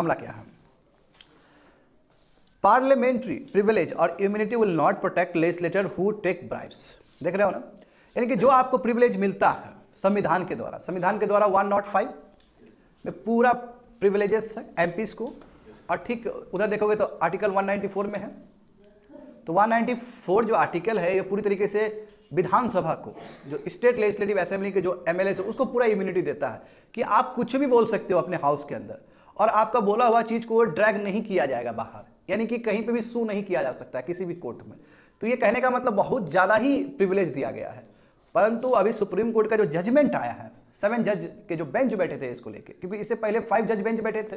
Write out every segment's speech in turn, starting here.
मामला क्या है? पार्लियामेंट्री प्रिविलेज और immunity will not protect legislator who take bribes. देख रहे हो ना, यानी कि जो आपको प्रिविलेज मिलता है संविधान के द्वारा 105 में पूरा प्रिविलेजेस है एमपीस को, और ठीक उधर देखोगे तो आर्टिकल 194 में है। तो 194 जो आर्टिकल है ये पूरी तरीके से विधानसभा को, जो स्टेट लेजिस्लेटिव असेंबली के जो एमएलए है उसको पूरा इम्यूनिटी देता है कि आप कुछ भी बोल सकते हो अपने हाउस के अंदर, और आपका बोला हुआ चीज को ड्रैग नहीं किया जाएगा बाहर, यानी कि कहीं पे भी सू नहीं किया जा सकता है किसी भी कोर्ट में। तो ये कहने का मतलब बहुत ज्यादा ही प्रिविलेज दिया गया है। परंतु अभी सुप्रीम कोर्ट का जो जजमेंट आया है, 7 जज के जो बेंच बैठे थे इसको लेके, क्योंकि इससे पहले 5 जज बेंच बैठे थे,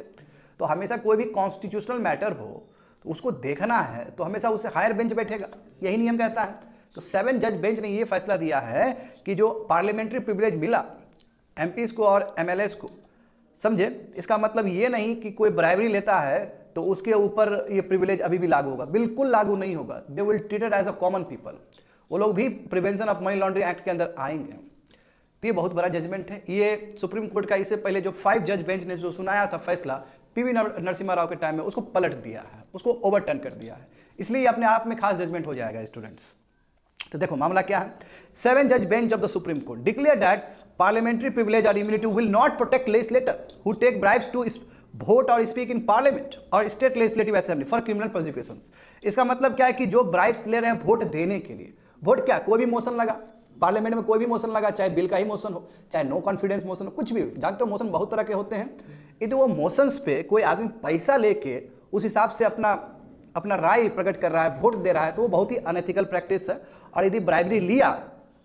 तो हमेशा कोई भी कॉन्स्टिट्यूशनल मैटर हो तो उसको देखना है तो हमेशा उससे हायर बेंच बैठेगा, यही नियम कहता है। तो 7 जज बेंच ने ये फैसला दिया है कि जो पार्लियामेंट्री प्रिविलेज मिला एमपीज को और एमएलएस को, समझे, इसका मतलब ये नहीं कि कोई ब्राइबरी लेता है तो उसके ऊपर ये प्रिविलेज अभी भी लागू होगा, बिल्कुल लागू नहीं होगा। They will treated as a common people, वो लोग भी prevention of money laundering act के अंदर आएंगे। तो ये बहुत बड़ा जजमेंट है। ये सुप्रीम कोर्ट का इससे पहले जो 5 जज बेंच ने जो सुनाया था फैसला पीवी नरसिम्हा राव के टाइम में, उसको पलट दिया है, उसको ओवरटर्न कर दिया है, इसलिए अपने आप में खास जजमेंट हो जाएगा स्टूडेंट्स। तो देखो मामला क्या है, 7 जज bench of the Supreme Court declare that parliamentary privilege और immunity will not protect legislator who take bribes to vote और स्पीक इन पार्लियामेंट और state legislative assembly for criminal prosecutions. इसका मतलब क्या है कि जो ब्राइब्स ले रहे हैं वोट देने के लिए, वोट क्या, कोई भी मोशन लगा पार्लियामेंट में, कोई भी मोशन लगा, चाहे बिल का ही मोशन हो, चाहे नो कॉन्फिडेंस मोशन हो, कुछ भी, जानते हो मोशन बहुत तरह के होते हैं। यदि वो मोशंस पे कोई आदमी पैसा लेके उस हिसाब से अपना राय प्रकट कर रहा है, वोट दे रहा है, तो वो बहुत ही अनएथिकल प्रैक्टिस है। और यदि ब्राइबरी लिया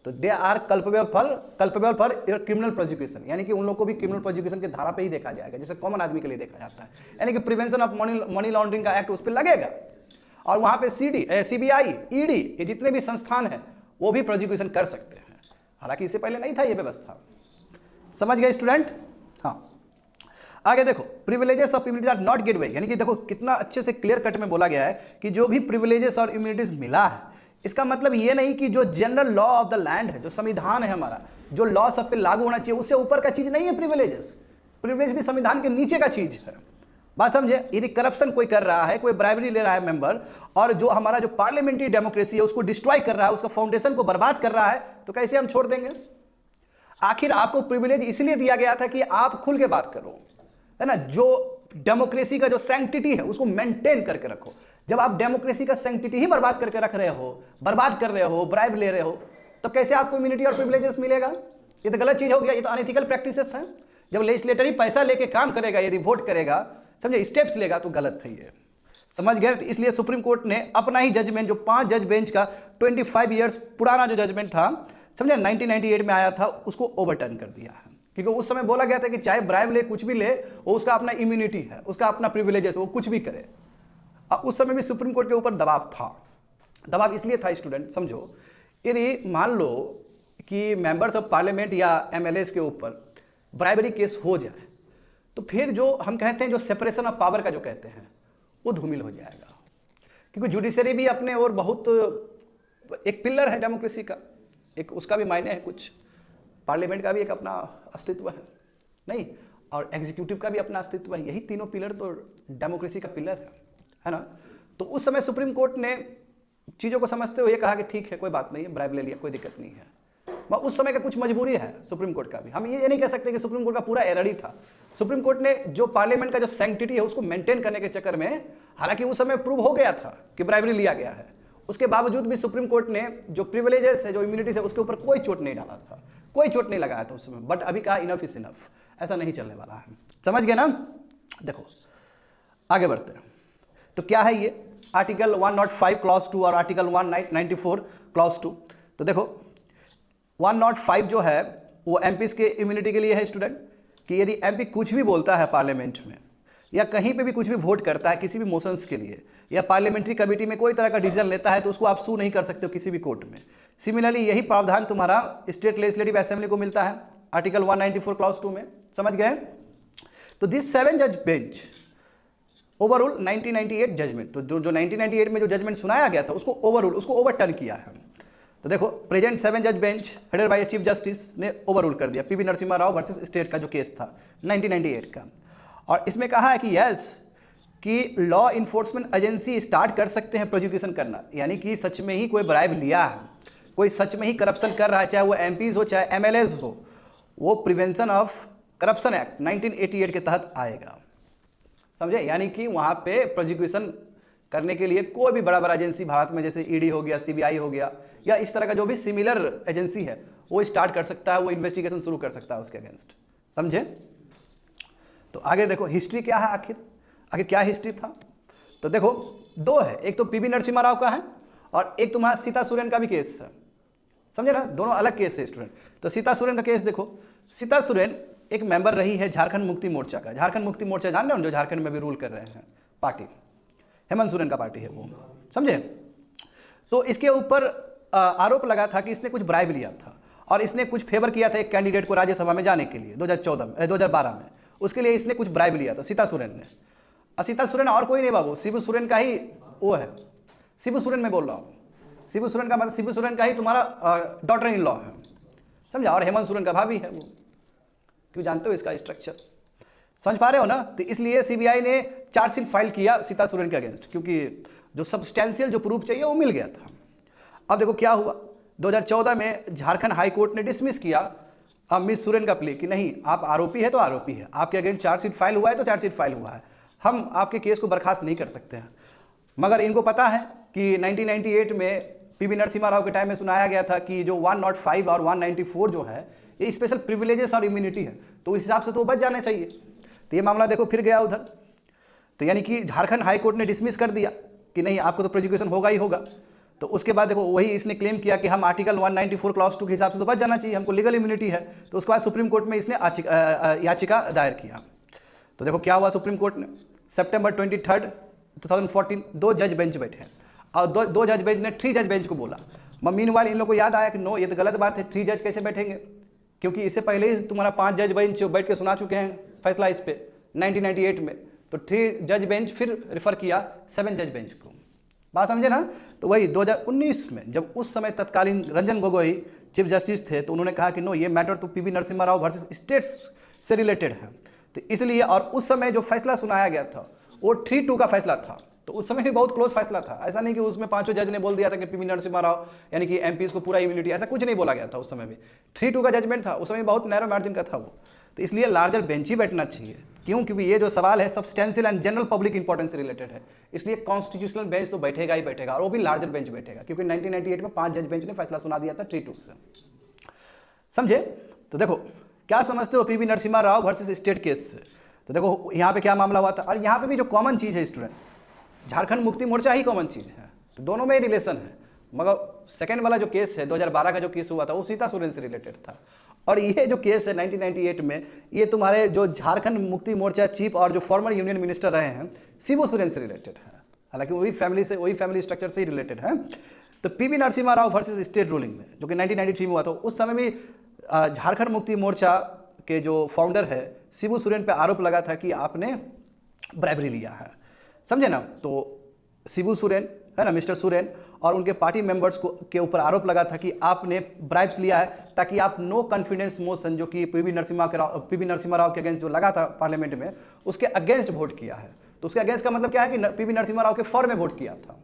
तो they are culpable for criminal prosecution, यानी कि उन लोग को भी क्रिमिनल प्रोसिक्यूशन के धारा पे ही देखा जाएगा, जैसे कॉमन आदमी के लिए देखा जाता है, यानी कि प्रिवेंशन ऑफ मनी लॉन्ड्रिंग का एक्ट उस पर लगेगा। और वहां पे सीबीआई, ईडी, ये जितने भी संस्थान हैं वो भी प्रोसिक्यूशन कर सकते हैं, हालांकि इससे पहले नहीं था ये व्यवस्था। समझ गए स्टूडेंट? हाँ, आगे देखो, privileges of immunities are not give away, यानी कि देखो कितना अच्छे से क्लियर कट में बोला गया है कि जो भी प्रिविलेजेस और इम्यूनिटीज मिला है, इसका मतलब ये नहीं कि जो general law of the land है, जो संविधान है हमारा, जो लॉ सब पे लागू होना चाहिए, उससे ऊपर का चीज नहीं है प्रिविलेजेस। प्रिविलेज भी संविधान के नीचे का चीज है, बात समझे। यदि करप्शन कोई कर रहा है, कोई ब्राइबरी ले रहा है मेंबर, और जो हमारा जो पार्लियामेंट्री डेमोक्रेसी है उसको डिस्ट्रॉय कर रहा है, उसका फाउंडेशन को बर्बाद कर रहा है, तो कैसे हम छोड़ देंगे? आखिर आपको प्रिविलेज इसलिए दिया गया था कि आप खुल के बात करो, है ना, जो डेमोक्रेसी का जो सैंक्टिटी है उसको मेंटेन करके रखो। जब आप डेमोक्रेसी का सैंक्टिटी ही बर्बाद करके रख रहे हो, बर्बाद कर रहे हो, ब्राइब ले रहे हो, तो कैसे आपको इम्यूनिटी और प्रिविलेजेस मिलेगा? ये तो गलत चीज हो गया, ये तो अनएथिकल प्रैक्टिसेस हैं। जब लेजिस्लेटर ही पैसा लेके काम करेगा, यदि वोट करेगा, समझे, स्टेप्स लेगा, तो गलत है ये, समझ गए? तो इसलिए सुप्रीम कोर्ट ने अपना ही जजमेंट, जो 5 जज बेंच का 25 ईयर्स पुराना जो जजमेंट था, समझे, 1998 में आया था, उसको ओवरटर्न कर दिया है। क्योंकि उस समय बोला गया था कि चाहे ब्राइब ले, कुछ भी ले, वो उसका अपना इम्यूनिटी है, उसका अपना प्रिविलेजेस, वो कुछ भी करे। उस समय भी सुप्रीम कोर्ट के ऊपर दबाव था। दबाव इसलिए था स्टूडेंट, समझो, यदि मान लो कि मेंबर्स ऑफ पार्लियामेंट या एमएलएस के ऊपर ब्राइबरी केस हो जाए, तो फिर जो हम कहते हैं, जो सेपरेशन ऑफ पावर का जो कहते हैं, वो धूमिल हो जाएगा। क्योंकि जुडिशरी भी अपने और बहुत एक पिलर है डेमोक्रेसी का, एक उसका भी मायने है कुछ, पार्लियामेंट का भी एक अपना अस्तित्व है नहीं, और एग्जीक्यूटिव का भी अपना अस्तित्व है। यही तीनों पिलर तो डेमोक्रेसी का पिलर है ना। तो उस समय सुप्रीम कोर्ट ने चीज़ों को समझते हुए कहा कि ठीक है, कोई बात नहीं है, ब्राइब ले लिया, कोई दिक्कत नहीं है। उस समय का कुछ मजबूरी है सुप्रीम कोर्ट का भी, हम ये नहीं कह सकते कि सुप्रीम कोर्ट का पूरा एरर ही था। सुप्रीम कोर्ट ने जो पार्लियामेंट का जो सैंक्टिटी है उसको मेंटेन करने के चक्कर में, हालांकि उस समय प्रूव हो गया था कि ब्राइबरी लिया गया है, उसके बावजूद भी सुप्रीम कोर्ट ने जो प्रिविलेजेस है, जो इम्यूनिटीज है, उसके ऊपर कोई चोट नहीं डाला था, कोई चोट नहीं लगाया था उस समय। बट अभी कहा इनफ इज इनफ, ऐसा नहीं चलने वाला है, समझ गए ना। देखो आगे बढ़ते हैं, तो क्या है ये आर्टिकल 105 क्लॉज 2 और आर्टिकल 194 क्लॉज 2। तो देखो 105 जो है वो एमपीज के इम्यूनिटी के लिए है स्टूडेंट, कि यदि एमपी कुछ भी बोलता है पार्लियामेंट में, या कहीं पे भी कुछ भी वोट करता है किसी भी मोशंस के लिए, या पार्लियामेंट्री कमेटी में कोई तरह का डिसीजन लेता है, तो उसको आप सू नहीं कर सकते हो किसी भी कोर्ट में। सिमिलरली यही प्रावधान तुम्हारा स्टेट लेजिस्लेटिव असेंबली को मिलता है आर्टिकल 194 क्लॉज 2 में, समझ गए। तो दिस 7 जज बेंच ओवररूल 1998 जजमेंट, तो जो 1998 में जो जजमेंट सुनाया गया था उसको ओवरटर्न किया है। तो देखो प्रेजेंट 7 जज bench headed by chief justice ने ओवररूल कर दिया PV Narasimha Rao versus state का जो केस था 1998 का। और इसमें कहा है कि यस कि लॉ इन्फोर्समेंट एजेंसी स्टार्ट कर सकते हैं प्रोसिक्यूशन करना, यानी कि सच में ही कोई ब्राइब लिया है, कोई सच में ही करप्शन कर रहा है, चाहे वो एमपीज हो चाहे एमएलएज हो, वो प्रिवेंशन ऑफ करप्शन एक्ट 1988 के तहत आएगा, समझे। यानी कि वहाँ पे प्रोसिक्यूशन करने के लिए कोई भी बड़ा बड़ा एजेंसी भारत में जैसे ईडी हो गया, सीबीआई हो गया, या इस तरह का जो भी सिमिलर एजेंसी है वो स्टार्ट कर सकता है, वो इन्वेस्टिगेशन शुरू कर सकता है उसके अगेंस्ट, समझे। तो आगे देखो हिस्ट्री क्या है, आखिर क्या हिस्ट्री था। तो देखो दो है, एक तो पीवी नरसिम्हा राव का है और एक तुम्हारा सीता सोरेन का भी केस है, समझे ना, दोनों अलग केस है स्टूडेंट। तो सीता सोरेन का केस देखो, सीता सोरेन एक मेंबर रही है झारखंड मुक्ति मोर्चा का। झारखंड मुक्ति मोर्चा जान रहे हो, जो झारखंड में भी रूल कर रहे हैं पार्टी, हेमंत सोरेन का पार्टी है वो, समझे। तो इसके ऊपर आरोप लगा था कि इसने कुछ ब्राइब लिया था और इसने कुछ फेवर किया था एक कैंडिडेट को राज्यसभा में जाने के लिए 2012 में, उसके लिए इसने कुछ ब्राइब लिया था सीता सोरेन ने। सीता सोरेन और कोई नहीं बाबू, शिबू सोरेन का ही वो है, शिबू सोरेन में बोल रहा हूँ, शिबू सोरेन का मतलब शिबू सोरेन का ही तुम्हारा डॉटर इन लॉ है, समझा, और हेमंत सोरेन का भाभी है वो। क्यों, जानते हो इसका स्ट्रक्चर, समझ पा रहे हो ना। तो इसलिए सीबीआई ने चार्जशीट फाइल किया सीता सोरेन के अगेंस्ट, क्योंकि जो सब्सटेंशियल जो प्रूफ चाहिए वो मिल गया था। अब देखो क्या हुआ, 2014 में झारखंड हाई कोर्ट ने डिसमिस किया मिस सोरेन का प्ले कि नहीं, आप आरोपी है तो आरोपी है, आपके अगेंस्ट चार्जशीट फाइल हुआ है तो चार्जशीट फाइल हुआ है, हम आपके केस को बर्खास्त नहीं कर सकते हैं। मगर इनको पता है कि 1998 में पीवी नरसिम्हा राव के टाइम में सुनाया गया था कि जो 105 और 194 जो है ये स्पेशल प्रिविलेजेस और इम्यूनिटी है, तो उस हिसाब से तो बच जाना चाहिए। तो ये मामला देखो फिर गया उधर, तो यानी कि झारखंड हाई कोर्ट ने डिसमिस कर दिया कि नहीं, आपको तो प्रोसिक्यूशन होगा ही होगा। तो उसके बाद देखो वही इसने क्लेम किया कि हम आर्टिकल 194 क्लॉज 2 के हिसाब से तो बच जाना चाहिए, हमको लीगल इम्यूनिटी है। तो उसके बाद सुप्रीम कोर्ट में इसने याचिका दायर किया। तो देखो क्या हुआ, सुप्रीम कोर्ट ने सितंबर 23, 2014 2 जज बेंच बैठे और दो जज बेंच ने 3 जज बेंच को बोला। मीनवाइल इन लोगों को याद आया कि नो, ये तो गलत बात है, 3 जज कैसे बैठेंगे, क्योंकि इससे पहले ही तुम्हारा 5 जज बेंच बैठ के सुना चुके हैं फैसला इस पे 1998 में। तो 3 जज बेंच फिर रेफर किया 7 जज बेंच को, बात समझे ना। तो वही 2019 में जब उस समय तत्कालीन रंजन गोगोई चीफ जस्टिस थे, तो उन्होंने कहा कि नो, ये मैटर तो PV Narasimha Rao versus states से रिलेटेड है। तो इसलिए, और उस समय जो फैसला सुनाया गया था वो 3-2 का फैसला था, तो उस समय भी बहुत क्लोज फैसला था। ऐसा नहीं कि उसमें 5 जज ने बोल दिया था कि पीवी नरसिम्हा राव यानी कि एमपीज को पूरा इम्यूनिटी, ऐसा कुछ नहीं बोला गया था। उस समय भी 3-2 का जजमेंट था, उस समय बहुत नैरो मार्जिन का था वो। तो इसलिए लार्जर बेंच ही बैठना चाहिए। क्यों, क्योंकि ये जो सवाल है substantial and general public importance से रिलेटेड है, इसलिए कॉन्स्टिट्यूशनल बेंच तो बैठेगा ही बैठेगा, और वो भी लार्जर बेंच बैठेगा, क्योंकि 1998 में 5 जज बेंच ने फैसला सुना दिया था 3-2 से, समझे। तो देखो क्या समझते हो PV Narasimha Rao versus state case से। तो देखो यहाँ पे क्या मामला हुआ था, और यहाँ पे भी जो कॉमन चीज़ है स्टूडेंट, झारखंड मुक्ति मोर्चा ही कॉमन चीज़ है, तो दोनों में रिलेशन है। मगर सेकेंड वाला जो केस है 2012 का जो केस हुआ था वो सीता सोरेन से रिलेटेड था, और ये जो केस है 1998 में, ये तुम्हारे जो झारखंड मुक्ति मोर्चा चीफ और जो फॉर्मर यूनियन मिनिस्टर रहे हैं शिबू सोरेन से रिलेटेड है, हालांकि वही फैमिली स्ट्रक्चर से ही रिलेटेड है। तो PV Narasimha Rao versus state ruling में जो कि 1993 में हुआ था, उस समय भी झारखंड मुक्ति मोर्चा के जो फाउंडर है शिबू सोरेन पे आरोप लगा था कि आपने ब्राइबरी लिया है, समझे ना। तो शिबू सोरेन है ना, मिस्टर सोरेन और उनके पार्टी मेंबर्स को के ऊपर आरोप लगा था कि आपने ब्राइब्स लिया है ताकि आप नो कॉन्फिडेंस मोशन जो कि पीवी नरसिम्हा राव के अगेंस्ट जो लगा था पार्लियामेंट में, उसके अगेंस्ट वोट किया है। तो उसके अगेंस्ट का मतलब क्या है कि पीवी नरसिम्हा राव के फॉर में वोट किया था।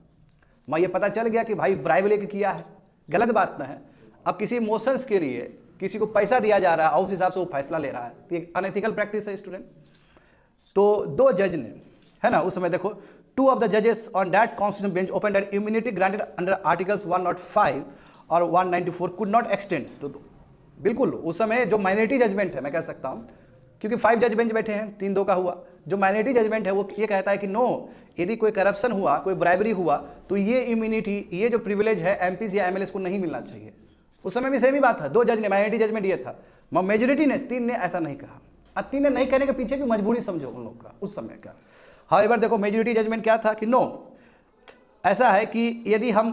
मैं ये पता चल गया कि भाई ब्राइब लेके किया है, गलत बात ना है। अब किसी मोशंस के लिए किसी को पैसा दिया जा रहा है और उस हिसाब से वो फैसला ले रहा है, तो ये अनएथिकल प्रैक्टिस है स्टूडेंट। तो 2 जज ने, है ना, उस समय देखो 2 of the judges on that constitutional bench opened that immunity granted under articles 105 और 194 could not extend। तो बिल्कुल उस समय जो माइनॉरिटी जजमेंट है, मैं कह सकता हूँ, क्योंकि 5 जज बेंच बैठे हैं, 3-2 का हुआ। जो माइनॉरिटी जजमेंट है वो ये कहता है कि नो, यदि कोई करप्शन हुआ, कोई ब्राइबरी हुआ, तो ये इम्यूनिटी, ये जो प्रिविलेज है एमपीज या एमएलएस को नहीं मिलना चाहिए। उस समय भी सेम ही बात है, 2 जज ने माइनॉरिटी जजमेंट ये था, मेजोरिटी ने 3 ने ऐसा नहीं कहा। अब 3 ने नहीं कहने के पीछे भी मजबूरी समझो उन लोग का उस समय का। हाउएवर देखो मेजोरिटी जजमेंट क्या था कि नो, ऐसा है कि यदि हम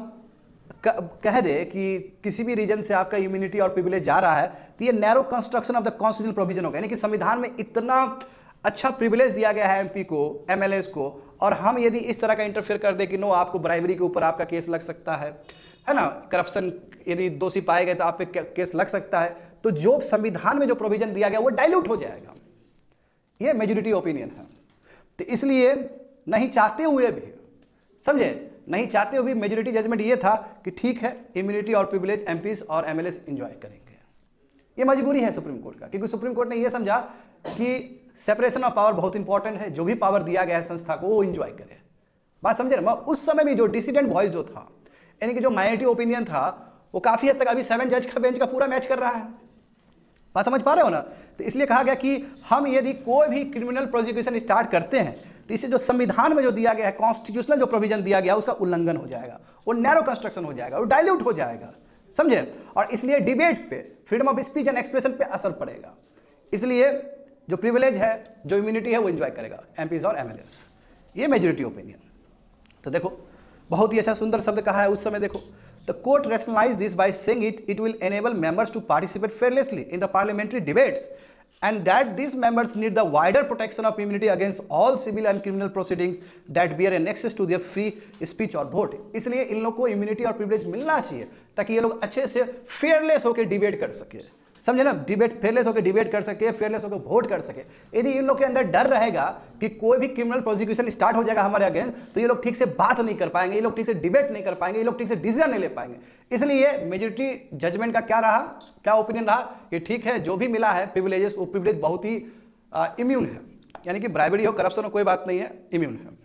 कह दे कि किसी भी रीजन से आपका इम्यूनिटी और प्रिविलेज जा रहा है, तो ये narrow construction of the constitutional provision होगा, यानी कि संविधान में इतना अच्छा प्रिविलेज दिया गया है एमपी को, एमएलएस को, और हम यदि इस तरह का इंटरफेयर कर दे कि नो, आपको ब्राइबरी के ऊपर आपका केस लग सकता है ना, करप्शन यदि दोषी पाए गए तो आप पे केस लग सकता है, तो जो संविधान में जो प्रोविजन दिया गया वो डाइल्यूट हो जाएगा। ये मेजोरिटी ओपिनियन है। तो इसलिए नहीं चाहते हुए भी, समझे, नहीं चाहते हुए भी मेजोरिटी जजमेंट ये था कि ठीक है, इम्यूनिटी और प्रिविलेज एमपीज और एमएलएस एंजॉय करेंगे। ये मजबूरी है सुप्रीम कोर्ट का, क्योंकि सुप्रीम कोर्ट ने ये समझा कि सेपरेशन ऑफ पावर बहुत इंपॉर्टेंट है, जो भी पावर दिया गया है संस्था को वो एंजॉय करे। बात समझे ना। उस समय भी जो डिसिडेंट वॉइस जो था, यानी कि जो माइनॉरिटी ओपिनियन था, वो काफी हद तक अभी 7 जज का बेंच का पूरा मैच कर रहा है। बात समझ पा रहे हो ना। तो इसलिए कहा गया कि हम यदि कोई भी क्रिमिनल प्रोसिक्यूशन स्टार्ट करते हैं तो इसे जो संविधान में जो दिया गया है, कॉन्स्टिट्यूशनल जो प्रोविजन दिया गया, उसका उल्लंघन हो जाएगा, वो नैरो कंस्ट्रक्शन हो जाएगा, वो डाइल्यूट हो जाएगा, समझे। और इसलिए डिबेट पे, freedom of speech and expression पे असर पड़ेगा। इसलिए जो प्रिविलेज है, जो इम्यूनिटी है, वो एंजॉय करेगा एमपीज और एमएलएस। ये मेजोरिटी ओपिनियन। तो देखो बहुत ही अच्छा सुंदर शब्द कहा है उस समय। देखो, the court rationalise this by saying it will enable members to participate fearlessly in the parliamentary debates and that these members need the wider protection of immunity against all civil and criminal proceedings that bear an access to their free speech और vote। इसलिए इन लोग को immunity और privilege मिलना चाहिए ताकि ये लोग अच्छे से फेयरलेस होकर डिबेट कर सके, समझे ना। डिबेट फेयरलेस होकर डिबेट कर सके, फेयरलेस होकर वोट कर सके। यदि इन लोग के अंदर डर रहेगा कि कोई भी क्रिमिनल प्रोसिक्यूशन स्टार्ट हो जाएगा हमारे अगेंस्ट, तो ये लोग ठीक से बात नहीं कर पाएंगे, ये लोग ठीक से डिबेट नहीं कर पाएंगे, ये लोग ठीक से डिसीजन नहीं ले पाएंगे। इसलिए मेजोरिटी जजमेंट का क्या रहा, क्या ओपिनियन रहा कि ठीक है, जो भी मिला है प्रिविलेजेस, वो प्रिविलेज बहुत ही इम्यून है, यानी कि ब्राइबरी हो, करप्शन हो, कोई बात नहीं है, इम्यून है।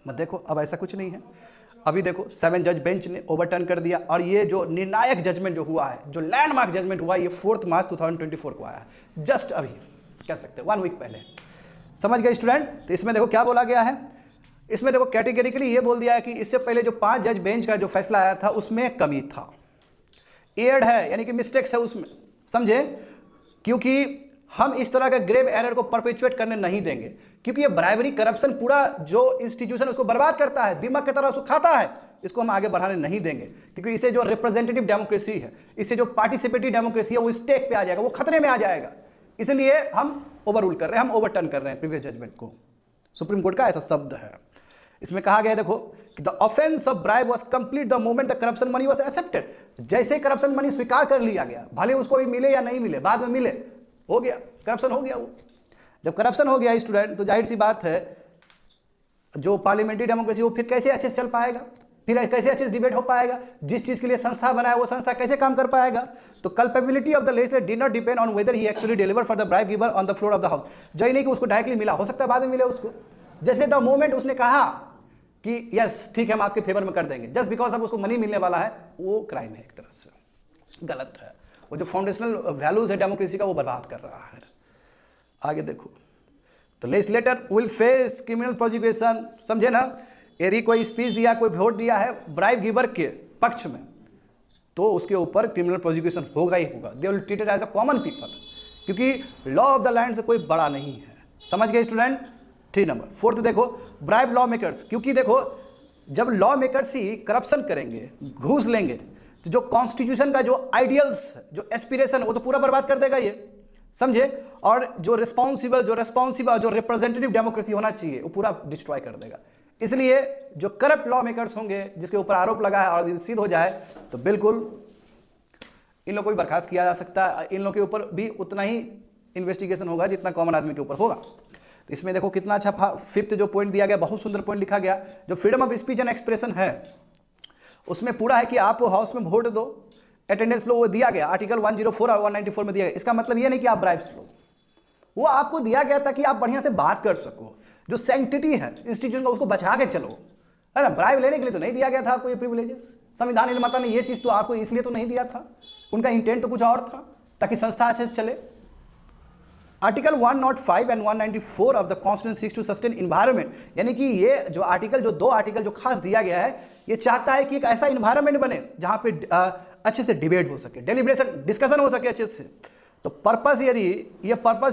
मत देखो अब ऐसा कुछ नहीं है। अभी देखो 7 जज बेंच ने ओवरटर्न कर दिया, और ये जो निर्णायक जजमेंट जो हुआ है, जो लैंडमार्क जजमेंट हुआ, ये 4 मार्च 2024 को आया है, जस्ट अभी कह सकते हैं 1 वीक पहले। समझ गए स्टूडेंट। तो इसमें देखो क्या बोला गया है, इसमें देखो कैटेगरिकली ये बोल दिया है कि इससे पहले जो 5 जज बेंच का जो फैसला आया था उसमें कमी था, एड है, यानी कि मिस्टेक्स है उसमें, समझे। क्योंकि हम इस तरह का ग्रेव एरर को परपेचुएट करने नहीं देंगे, क्योंकि ये ब्राइबरी करप्शन पूरा जो इंस्टीट्यूशन उसको बर्बाद करता है, दिमाग की तरह उसको खाता है, इसको हम आगे बढ़ाने नहीं देंगे। क्योंकि इसे जो रिप्रेजेंटेटिव डेमोक्रेसी है, इसे जो पार्टिसिपेटिव डेमोक्रेसी है, वो स्टेक पे आ जाएगा, वो खतरे में आ जाएगा। इसलिए हम ओवररूल कर रहे हैं, हम ओवरटर्न कर रहे हैं प्रीवियस जजमेंट को। सुप्रीम कोर्ट का ऐसा शब्द है। इसमें कहा गया है देखो कि the offence of bribe was complete the moment the corruption money was accepted. जैसे करप्शन मनी स्वीकार कर लिया गया, भले उसको भी मिले या नहीं मिले, बाद में मिले, हो गया, करप्शन हो गया। वो जब करप्शन हो गया स्टूडेंट, तो जाहिर सी बात है जो पार्लियामेंट्री डेमोक्रेसी वो फिर कैसे अच्छे से चल पाएगा, फिर कैसे अच्छे से डिबेट हो पाएगा, जिस चीज के लिए संस्था बनाया वो संस्था कैसे काम कर पाएगा। तो culpability of the legislator did not depend on whether he actually deliver for the bribe giver on the floor of the house. जो नहीं कि उसको डायरेक्टली मिला, हो सकता है बाद में मिले उसको। जैसे द मोमेंट उसने कहा कि यस ठीक है हम आपके फेवर में कर देंगे, जस्ट बिकॉज अब उसको मनी मिलने वाला है, वो क्राइम है, एक तरह से गलत है। वो जो फाउंडेशनल वैल्यूज है डेमोक्रेसी का, वो बर्बाद कर रहा है। आगे देखो, तो legislator will face criminal prosecution, समझे ना। यदि कोई स्पीच दिया, कोई वोट दिया है ब्राइब गिवर के पक्ष में, तो उसके ऊपर क्रिमिनल प्रोसिक्यूशन होगा ही होगा। They will treated as a common people, क्योंकि लॉ ऑफ द लैंड से कोई बड़ा नहीं है। समझ गए स्टूडेंट। 3 नंबर। 4th देखो, ब्राइब लॉ मेकर्स, क्योंकि देखो जब लॉ मेकर्स ही करप्शन करेंगे, घूस लेंगे, तो जो कॉन्स्टिट्यूशन का जो आइडियल्स, जो एस्पिरेशन, वो तो पूरा बर्बाद कर देगा ये, समझे। और जो रिस्पॉन्सिबल जो रिप्रेजेंटेटिव डेमोक्रेसी होना चाहिए, वो पूरा डिस्ट्रॉय कर देगा। इसलिए जो करप्ट लॉ मेकर्स होंगे, जिसके ऊपर आरोप लगा है और सिद्ध हो जाए, तो बिल्कुल इन लोगों को भी बर्खास्त किया जा सकता है। इन लोगों के ऊपर भी उतना ही इन्वेस्टिगेशन होगा जितना कॉमन आदमी के ऊपर होगा। तो इसमें देखो कितना अच्छा 5th जो पॉइंट दिया गया, बहुत सुंदर पॉइंट लिखा गया। जो freedom of speech and expression है, उसमें पूरा है कि आप हाउस में वोट दो, अटेंडेंस लो, वो दिया गया आर्टिकल 104 और 194 में दिया गया। इसका मतलब ये नहीं कि आप ब्राइब्स लो, वो आपको दिया गया ताकि आप बढ़िया से बात कर सको। जो सैंक्टिटी है इंस्टीट्यूशन का, उसको बचा के चलो, है ना। ब्राइब लेने के लिए तो नहीं दिया गया था आपको ये प्रिविलेजेस। संविधान निर्माता ने ये चीज़ तो आपको इसलिए तो नहीं दिया था, उनका इंटेंट तो कुछ और था, ताकि संस्था अच्छे से चले। Article 105 and 194 of the constitution seeks to sustain environment, यानी कि ये जो आर्टिकल, जो 2 आर्टिकल जो खास दिया गया है, ये चाहता है कि एक ऐसा इन्वायरमेंट बने जहाँ पे अच्छे से डिबेट हो सके, डेलिब्रेशन, डिस्कशन हो सके अच्छे से। तो पर्पस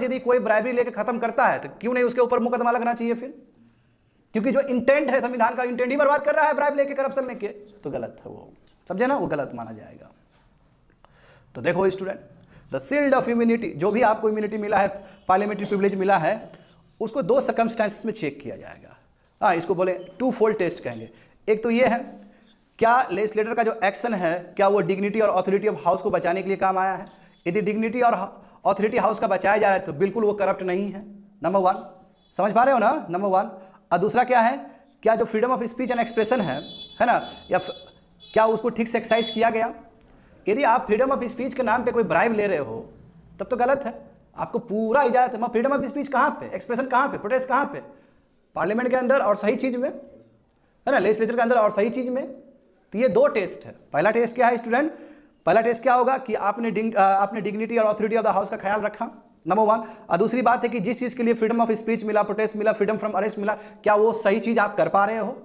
यदि कोई ब्राइबरी लेके खत्म करता है, तो क्यों नहीं उसके ऊपर मुकदमा लगना चाहिए फिर, क्योंकि जो इंटेंट है संविधान का, इंटेंट ही बर्बाद कर रहा है ब्राइब लेके, करप्शन लेके, तो गलत है वो, समझे ना, वो गलत माना जाएगा। तो देखो student, the shield of immunity, जो भी आपको इम्यूनिटी मिला है, पार्लियामेंट्री प्रिविलेज मिला है, उसको 2 सर्कमस्टांसेस में चेक किया जाएगा। हाँ, इसको बोले 2-fold टेस्ट कहेंगे। एक तो ये है, क्या लेजिस्लेटर का जो एक्शन है, क्या वो डिग्निटी और ऑथोरिटी ऑफ हाउस को बचाने के लिए काम आया है। यदि डिग्निटी और ऑथोरिटी हाउस का बचाया जा रहा है, तो बिल्कुल वो करप्ट नहीं है, नंबर 1, समझ पा रहे हो ना, नंबर 1। और दूसरा क्या है, क्या जो freedom of speech and expression है ना, या क्या उसको ठीक से एक्सरसाइज किया गया। यदि आप फ्रीडम ऑफ स्पीच के नाम पे कोई ब्राइब ले रहे हो तब तो गलत है, आपको पूरा इजाजत है। फ्रीडम ऑफ स्पीच कहाँ पे, एक्सप्रेशन कहाँ पे, प्रोटेस्ट कहाँ पे, पार्लियामेंट के अंदर और सही चीज में, है ना, लेजिस्लेचर के अंदर और सही चीज में। तो ये 2 टेस्ट है। पहला टेस्ट क्या है स्टूडेंट, पहला टेस्ट क्या होगा कि आपने डिग्निटी और ऑथोरिटी ऑफ द हाउस का ख्याल रखा, नंबर 1। और दूसरी बात है कि जिस चीज के लिए फ्रीडम ऑफ स्पीच मिला, प्रोटेस्ट मिला, फ्रीडम फ्रॉम अरेस्ट मिला, क्या वो सही चीज आप कर पा रहे हो।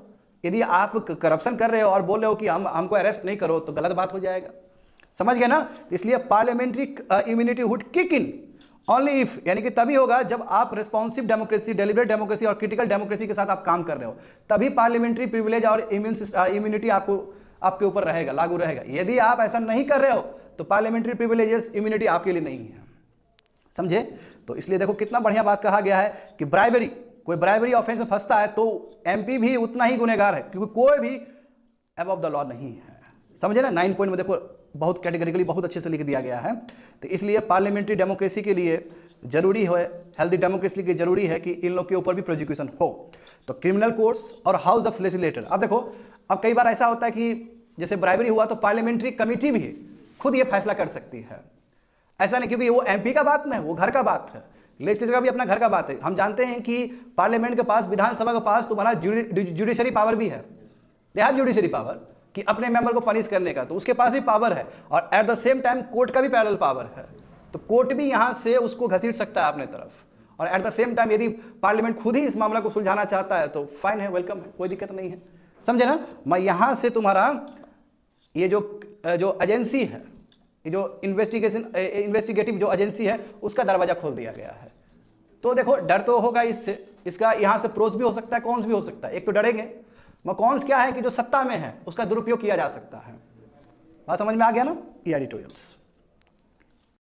यदि आप करप्शन कर रहे हो और बोल रहे हो कि हमको अरेस्ट नहीं करो तो गलत बात हो जाएगा, समझ गए ना। इसलिए parliamentary immunity would kick in only if, यानी कि तभी होगा जब आप रिस्पॉन्सिव डेमोक्रेसी, डेलिब्रेट डेमोक्रेसी और क्रिटिकल डेमोक्रेसी के साथ आप काम कर रहे हो, तभी पार्लियामेंट्री प्रिविलेज और इम्यूनिटी आपके ऊपर रहेगा, लागू रहेगा। यदि आप ऐसा नहीं कर रहे हो तो पार्लियामेंट्री प्रिविलेजेस, इम्यूनिटी आपके लिए नहीं है, समझे। तो इसलिए देखो कितना बढ़िया बात कहा गया है कि ब्राइबरी, कोई ब्राइबरी ऑफेंस में फंसता है तो एमपी भी उतना ही गुनहगार है, क्योंकि कोई भी अबव द लॉ नहीं है, समझे ना। 9 पॉइंट में देखो बहुत कैटेगरिकली बहुत अच्छे से लिख दिया गया है। तो इसलिए पार्लियामेंट्री डेमोक्रेसी के लिए जरूरी है, हेल्दी डेमोक्रेसी के लिए जरूरी है कि इन लोग के ऊपर भी प्रोसिक्यूशन हो। तो क्रिमिनल कोर्ट्स और हाउस ऑफ लेजिस्लेटर, अब देखो अब कई बार ऐसा होता है कि जैसे ब्राइबरी हुआ तो पार्लियामेंट्री कमेटी भी खुद ये फैसला कर सकती है, ऐसा नहीं, क्योंकि वो एमपी का बात नहीं, वो घर का बात है, लेजिस्लेचर का भी अपना घर का बात है। हम जानते हैं कि पार्लियामेंट के पास, विधानसभा के पास तुम्हारा जुडिशरी पावर भी है, दे हैव जुडिशरी पावर कि अपने मेंबर को पनिश करने का, तो उसके पास भी पावर है। और at the same time court का भी पैरेलल पावर है, तो कोर्ट भी यहां से उसको घसीट सकता है अपने तरफ। और एट द सेम टाइम यदि पार्लियामेंट खुद ही इस मामला को सुलझाना चाहता है तो फाइन है, वेलकम है, कोई दिक्कत नहीं है, समझे ना। मैं यहां से तुम्हारा ये जो एजेंसी है, ये जो इन्वेस्टिगेटिव जो एजेंसी है, उसका दरवाजा खोल दिया गया है। तो देखो डर तो होगा इससे, इसका यहां से प्रोस भी हो सकता है, कॉन्स भी हो सकता है। एक तो डरेंगे, कॉन्स क्या है कि जो सत्ता में है उसका दुरुपयोग किया जा सकता है। बात समझ में आ गया ना, ये एडिटोरियल्स।